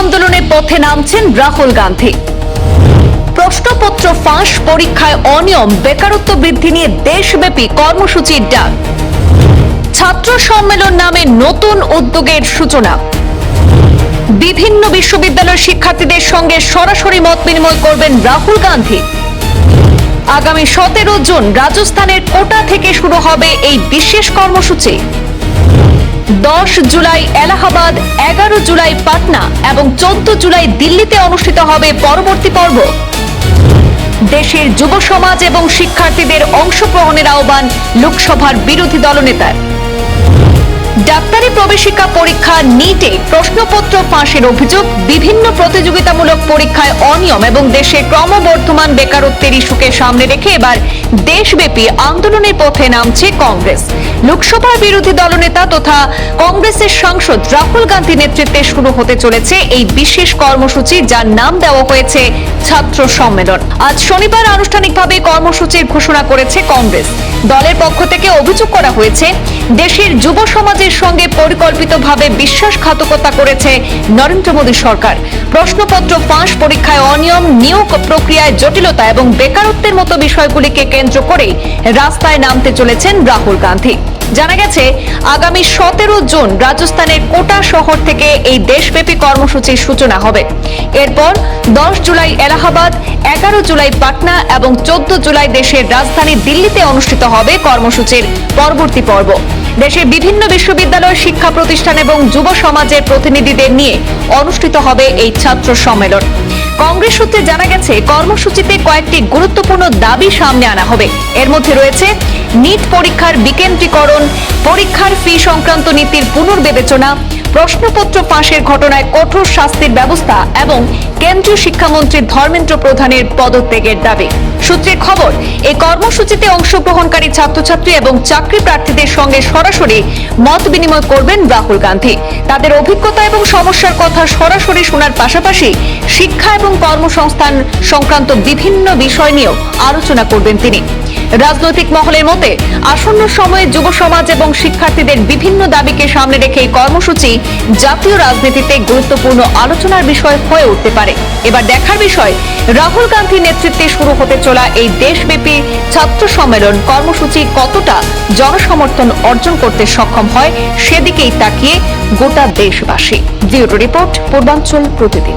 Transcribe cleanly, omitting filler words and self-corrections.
আন্দোলনের পথে নামছেন রাহুল গান্ধী। প্রশ্নপত্র ফাঁস, পরীক্ষায় অনিয়ম, বেকারত্ব বৃদ্ধি নিয়ে দেশব্যাপী কর্মসূচির ডাক। ছাত্র সম্মেলন নামে নতুন উদ্যোগের সূচনা। বিভিন্ন বিশ্ববিদ্যালয়ের শিক্ষার্থীদের সঙ্গে সরাসরি মত বিনিময় করবেন রাহুল গান্ধী। আগামী 17 জুন রাজস্থানের কোটা থেকে শুরু হবে এই বিশেষ কর্মসূচি। 10 জুলাই এলাহাবাদ, 11 জুলাই পাটনা এবং 14 জুলাই দিল্লিতে অনুষ্ঠিত হবে পরবর্তী পর্ব। দেশের যুব সমাজ এবং শিক্ষার্থীদের অংশগ্রহণের আহ্বান লোকসভার বিরোধী দলনেতার। ডাক্তারি প্রবেশিকা পরীক্ষা নিটে প্রশ্নপত্র ফাঁসের অভিযোগ, বিভিন্ন প্রতিযোগিতামূলক পরীক্ষায় অনিয়ম এবং দেশে ক্রমবর্ধমান বেকারত্বের ইস্যুকে সামনে রেখে এবার দেশব্যাপী আন্দোলনের পথে নামছে কংগ্রেস। লোকসভার বিরোধী দলনেতা তথা কংগ্রেসের সাংসদ রাহুল গান্ধী নেতৃত্বে শুরু হতে চলেছে এই বিশেষ কর্মসূচি, যার নাম দেওয়া হয়েছে ছাত্র সম্মেলন। আজ শনিবার আনুষ্ঠানিকভাবে কর্মসূচির ঘোষণা করেছে কংগ্রেস। দলের পক্ষ থেকে অভিযোগ করা হয়েছে, দেশের যুব সমাজের সঙ্গে পরিকল্পিতভাবে বিশ্বাসঘাতকতা করেছে নরেন্দ্র মোদী সরকার। প্রশ্নপত্র ফাঁস, পরীক্ষায় অনিয়ম, নিয়োগ প্রক্রিয়ায় জটিলতা এবং বেকারত্বের মতো বিষয়গুলিকে কেন্দ্র করে রাস্তায় নামতে চলেছেন রাহুল গান্ধী। জানা গেছে, আগামী 17 জুন রাজস্থানের কোটা শহর থেকে এই দেশব্যাপী কর্মসূচির সূচনা হবে। এরপর 10 জুলাই এলাহাবাদ, 11 জুলাই পাটনা এবং 14 জুলাই দেশের রাজধানী দিল্লিতে অনুষ্ঠিত হবে কর্মসূচির পরবর্তী পর্ব। দেশের বিভিন্ন বিশ্ববিদ্যালয়, শিক্ষা প্রতিষ্ঠান এবং যুব সমাজের প্রতিনিধিদের নিয়ে অনুষ্ঠিত হবে এই ছাত্র সম্মেলন। কংগ্রেস সূত্রে জানা গেছে, কর্মসূচিতে কয়েকটি গুরুত্বপূর্ণ দাবি সামনে আনা হবে। এর মধ্যে রয়েছে নিট পরীক্ষার বিকেন্দ্রীকরণ, পরীক্ষার ফি সংক্রান্ত নীতির পুনর্বিবেচনা, প্রশ্নপত্র ফাঁসের ঘটনায় কঠোর শাস্তির ব্যবস্থা এবং কেন্দ্রীয় শিক্ষামন্ত্রী ধর্মেন্দ্র প্রধানের পদত্যাগের দাবি। সূত্রের খবর, এই কর্মসূচিতে অংশগ্রহণকারী ছাত্রছাত্রী এবং চাকরি প্রার্থীদের সঙ্গে সরাসরি মত বিনিময় করবেন রাহুল গান্ধী। তাদের অভিজ্ঞতা এবং সমস্যার কথা সরাসরি শোনার পাশাপাশি শিক্ষা এবং কর্মসংস্থান সংক্রান্ত বিভিন্ন বিষয় নিয়েও আলোচনা করবেন তিনি। রাজনৈতিক মহলের মতে, আসন্ন সময়ে যুব সমাজ এবং শিক্ষার্থীদের বিভিন্ন দাবিকে সামনে রেখে এই কর্মসূচি জাতীয় রাজনীতিতে গুরুত্বপূর্ণ আলোচনার বিষয় হয়ে উঠতে পারে। এবার দেখার বিষয়, রাহুল গান্ধীর নেতৃত্বে শুরু হতে চলা এই দেশব্যাপী ছাত্র সম্মেলন কর্মসূচি কতটা জনসমর্থন অর্জন করতে সক্ষম হয়, সেদিকেই তাকিয়ে গোটা দেশবাসী। ব্যুরো রিপোর্ট, পূর্বাঞ্চল প্রতিদিন।